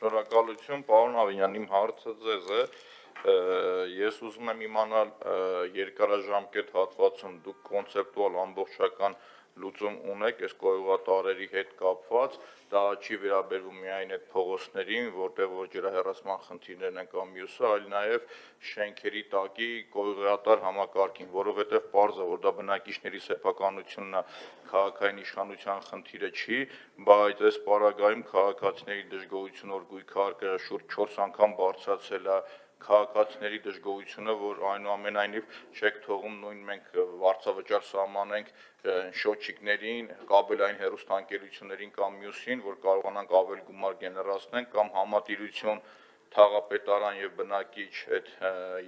Շնորհակալություն, պարոն Ավինյան, իմ հարցը ձեզ է, ես ուզում եմ իմանալ երկարաժամկետ հատվածում դուք կոնցեպտուալ ամբողջական լուծում ունեք այս կոյուղատարերի հետ կապված, դա չի վերաբերվում միայն այդ փողոցներին, որտեղ որ ջրահեռացման խնդիրներն են կամ մյուսը, այլ նաև շենքերի տակի կոյուղատար համակարգին, որովհետև պարզ է, որ դա բնակիչների սեփականությունն է, քաղաքային իշխանության խնդիրը չի, բայց այս պարագայում քաղաքացիների դժգոհությունը, որ գույքարկը շուրջ 4 անգամ բարձրացել է, քաղաքացիների դժգոհությունը, որ այնուամենայնիվ չեք թողում նույն մենք վարձավճար սահմանենք շոթչիկներին, կաբելային հեռուստաընկերություններին կամ մյուսին, որ կարողանանք ավել գումար գեներացնենք կամ համատիրություն թաղապետարան եւ բնակիչ այդ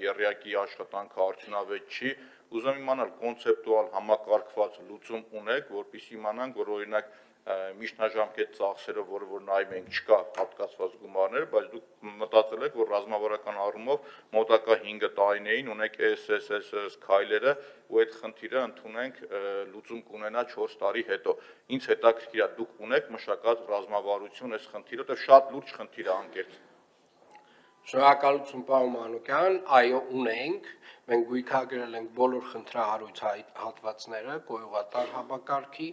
եռյակի աշխատանքը արդյունավետ չի, ուզում իմանալ կոնցեպտուալ համակարգված լուծում ունեք, որպեսզի իմանանք, որ օրինակ միջնաժամկետ ծախսերը, որ նայում ենք չկա հատկացված գումարներ, բայց դուք մտածել եք, որ ռազմավարական առումով մոտակա 5 տարիներին ունեք SSS քայլերը ու այդ խնդիրը ընդունենք լուծում կունենա 4 տարի հետո։ Ինչ հետաքրքիր է, դուք ունեք մշակած ռազմավարություն այս խնդիրը, որտեղ շատ լուրջ խնդիր է անկեղծ։ Շնորհակալություն պարոն Մանուկյան, այո ունենք, մենք գույքագրել ենք բոլոր խնդրահարույց հատվածները կոյուղատար համակարգի,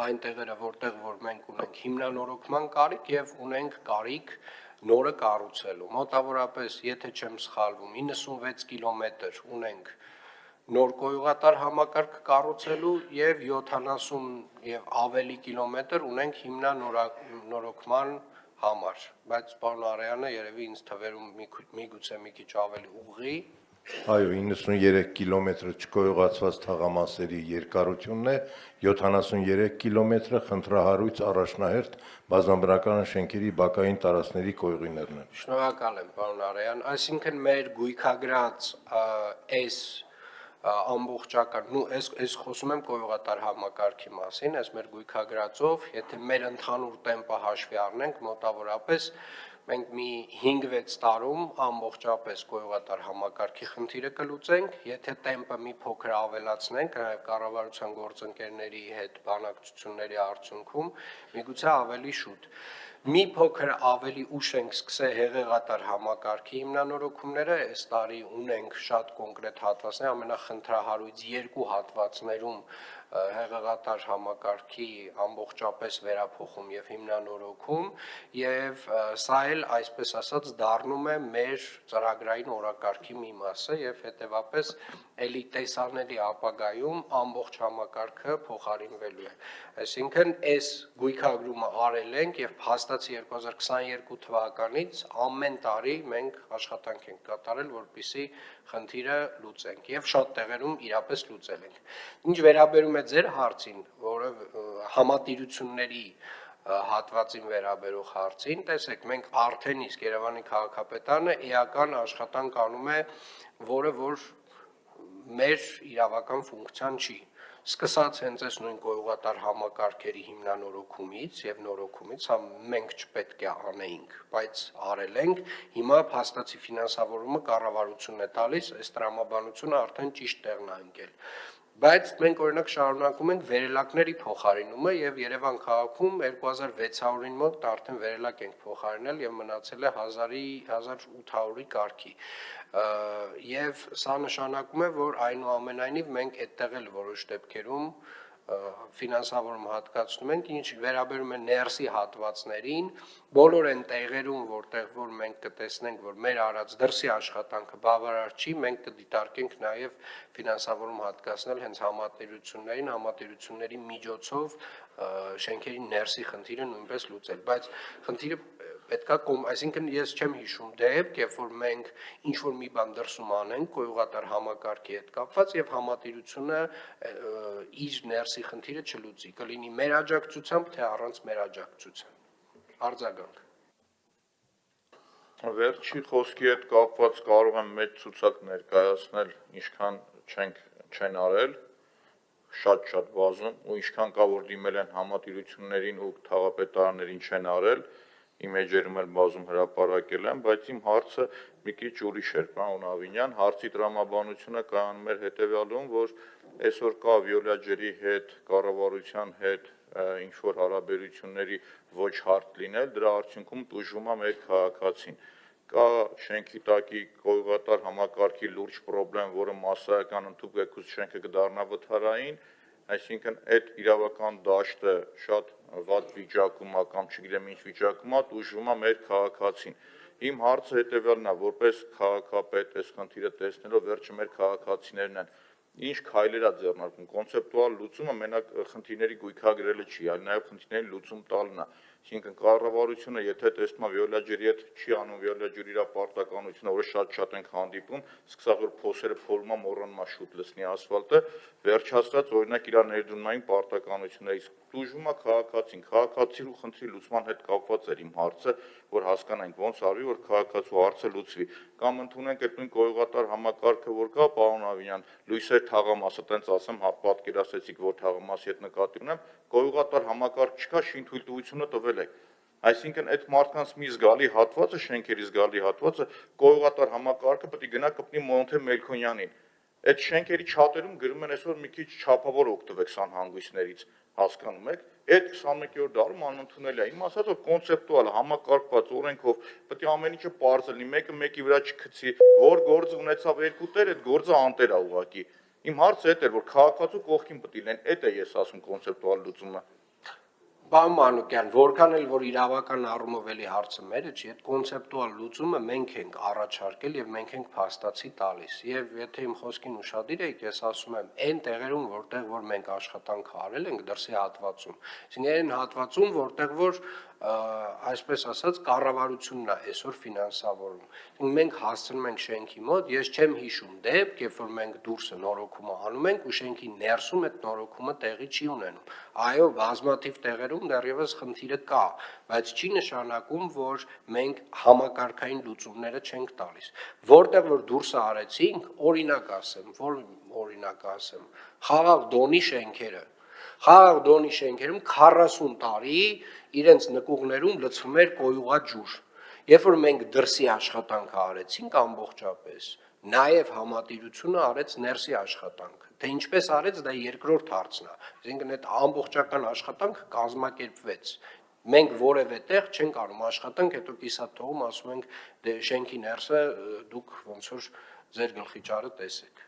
այն տեղերը, որտեղ որ մենք ունենք հիմնանորոգման կարիք եւ ունենք կարիք նորը կառուցելու։ Մոտավորապես, եթե չեմ սխալվում, 96 կիլոմետր ունենք նոր կոյուղատար համակարգ կառուցելու եւ 70 եւ ավելի կիլոմետր ունենք հիմնանորոգման համար, բայց պարոն Արեյանը երևի ինձ թվերում միգուցե մի քիչ ավելի ուղղի։ Այո, 93 կիլոմետրը չկոյուղացված թաղամասերի երկարությունն է, 73 կիլոմետրը խնդրահարույց առաջնահերթ բազմաբնակարան շենքերի բակային տարածքների կոյուղիներն են։ Շնորհակալ եմ, պարոն Արեյան, այսինքն մեր գույքագրած այս ամբողջական, այս խոսում եմ կոյուղատար համակարգի մասին, այս մեր գույքագրածով, եթե մեր ընդհանուր տեմպը հաշվի առնենք, մոտավորապես մենք մի 5-6 տարում ամբողջապես կոյուղատար համակարգի խնդիրը կլուծենք, եթե տեմպը մի փոքր ավելացնենք, նաև կառավարության գործընկերների հետ բանակցությունների արդյունքում, միգուցե ավելի շուտ։ Մի փոքր ավելի ուշ ենք սկսել հեղեղատար համակարգի հիմնանորոգումները, այս տարի ունենք շատ կոնկրետ հատվածներ, ամենախնդրահարույց 2 հատվածներում հեղեղատար համակարգի ամբողջապես վերափոխում եւ հիմնանորոգում եւ սա էլ այսպես ասած դառնում է մեր ծրագրային օրակարգի մի մասը եւ հետեւապես էլի տեսանելի ապագայում ամբողջ համակարգը փոխարինվելու է։ Այսինքն այս գույքագրումը արել ենք եւ փաստացի 2022 թվականից ամեն տարի մենք աշխատանք ենք կատարել, որպեսզի խնդիրը լուծենք եւ շատ տեղերում իրապես լուծել ենք։ Ինչ վերաբերում է ձեր հարցին, որը համատիրությունների հատվածին վերաբերող հարցին, տեսեք, մենք արդեն իսկ Երևանի քաղաքապետարանը էական աշխատանք անում է, որը որ մեր իրավական ֆունկցիան չի։ Սկսած հենց այս նույն կոյուղատար համակարգերի հիմնանորոգումից եւ նորոգումից, հա մենք չպետք է անեինք, բայց արել ենք, հիմա փաստացի ֆինանսավորումը կառավարությունն է տալիս, այս տրամաբանությունը արդեն ճիշտ տեղն է ընկել։ Բայց մենք օրինակ շարունակում ենք վերելակների փոխարինումը եւ Երևան քաղաքում 2600-ին մոտ արդեն վերելակ ենք փոխարինել եւ մնացել է 1800-ի կարգի։ Եվ սա նշանակում է, որ այնուամենայնիվ մենք այդտեղ էլ որոշ դեպքերում ֆինանսավորում հատկացնում ենք, ինչ վերաբերում է ներսի հատվածներին, բոլոր այն տեղերում, որտեղ որ մենք կտեսնենք, որ մեր արած դրսի աշխատանքը բավարար չի, մենք կդիտարկենք նաև ֆինանսավորում հատկացնել հենց համատիրություններին, համատիրությունների միջոցով շենքերի ներսի խնդիրը նույնպես լուծել, բայց խնդիրը պետքա այսինքն ես չեմ հիշում դեպք, երբ որ մենք ինչ որ մի բան դրսում անենք կոյուղատար համակարգի հետ կապված եւ համատիրությունը իր ներսի խնդիրը չլուծի, կլինի մեր աջակցությամբ, թե առանց մեր աջակցության։ Արձագանք։ Վերջի խոսքի հետ կապված կարող եմ մեծ ցուցակ ներկայացնել, ինչքան չեն արել, շատ բազում, ու ինչքան կա որ դիմել են համատիրություններին ու թաղապետարաններին չեն արել, իմ էջերում էլ բազում հրապարակել եմ, բայց իմ հարցը մի քիչ ուրիշ էր, պարոն Ավինյան, հարցի տրամաբանությունը կայանում էր հետևյալում, որ այսօր կա Վիոլա ջրի հետ, կառավարության հետ ինչ որ հարաբերությունների ոչ հարթ լինել, դրա արդյունքում տուժում է մեր քաղաքացին։ Կա շենքի տակի կոյուղատար համակարգի լուրջ խնդրեմ, որը massայական ընդհանուր շենքը կդառնա վթարային, այսինքն այդ իրավական դաշտը շատ վատ վիճակում է կամ չգիտեմ ինչ վիճակում է, տուժում է մեր քաղաքացին։ Իմ հարցը հետևյալն է, որպես քաղաքապետ այս խնդիրը տեսնելով վերջը մեր քաղաքացիներն են, ինչ քայլեր է ձեռնարկում, կոնցեպտուալ լուծումը մենակ խնդիրների գույքագրելը չի, այլ նաև խնդիրների լուծում տալն է։ Այսինքն կառավարությունը եթե տեսնում է վիոլա ջրի հետ չի անում վիոլա ջրի իր պարտականությունը, որը շատ ենք հանդիպում, սկսած որ փոսերը փորում է մոռանում է շուտ լցնի ասֆալտը, վերջացած օրինակ իր ներդրումային պարտականություններից տուժում է քաղաքացին խնդրի լուծման հետ կապված էր իմ հարցը, որ հասկանանք ոնց արվի, որ քաղաքացու հարցը լուծվի, կամ ընդունենք այդ նույն կոյուղատար համակարգը, որ կա, պարոն Ավինյան, լույսեր թաղամասը, տենց ասեմ, պատկերացրեցիք, որ թաղամասի հետ նկատի ունեմ, կոյուղատար համակարգ չկա, շինթույլտվությունը տվել եք։ Այսինքն այդ մարդկանց մի զգալի հատվածը, շենքերի զգալի հատվածը, կոյուղատար համակարգը պետք է գնա կպնի Մոնթե Մելքոնյանին։ Այդ շենքերի չաթերում գրում են այսօր մի քիչ չափավոր օգտվեք սանհանգույցներից, հասկանում եք։ Այդ 21-րդ դարում անընդունել է։ Իմ ասած որ կոնցեպտուալ համակարգված օրենքով պետք է ամեն ինչը պարզ լինի, մեկը մեկի վրա չգցի, որ գործը ունեցավ երկու տեր, այդ գործը անտեր է ուղղակի։ Իմ հարցը այդ էր, որ քաղաքացու կողքին պետք է լինեն, այդ է ես ասում կոնցեպտուալ լուծումը։ Պարոն Մանուկյան, որքան էլ որ իրավական առումով էլի հարցը մերը չի, այդ կոնցեպտուալ լուծումը մենք ենք առաջարկել եւ մենք ենք փաստացի տալիս։ Եվ եթե իմ խոսքին ուշադիր եք, ես ասում եմ, այն տեղերում, որտեղ որ մենք աշխատանք արել ենք դրսի հատվածում, այսինքն այն հատվածում, որտեղ որ այսպես ասած կառավարությունն է այսօր ֆինանսավորում։ Այսինքն մենք հասցնում ենք շենքի մոտ, ես չեմ հիշում դեպք, երբ որ մենք դուրսը նորոգումը անում ենք ու շենքի ներսում այդ նորոգումը տեղի չի ունենում։ Այո, բազմաթիվ տեղերում դեռևս խնդիրը կա, բայց չի նշանակում, որ մենք համակարգային լուծումները չենք տալիս։ Որտեղ որ դուրսը արեցինք, օրինակ ասեմ, Խաղաղ Դոնի շենքերը։ Խաղաղ Դոնի շենքերում 40 տարի իրենց նկուղներում լցվում էր կոյուղաջուր։ Երբ որ մենք դրսի աշխատանքը արեցինք ամբողջապես, նաև համատիրությունը արեց ներսի աշխատանքը։ Թե ինչպես արեց, դա երկրորդ հարցն է։ Այսինքն այդ ամբողջական աշխատանքը կազմակերպվեց։ Մենք որևէ տեղ չենք անում աշխատանք, հետո կիսատ թողում ասում ենք դե շենքի ներսը դուք ոնց որ ձեր գլխի ճարը տեսեք։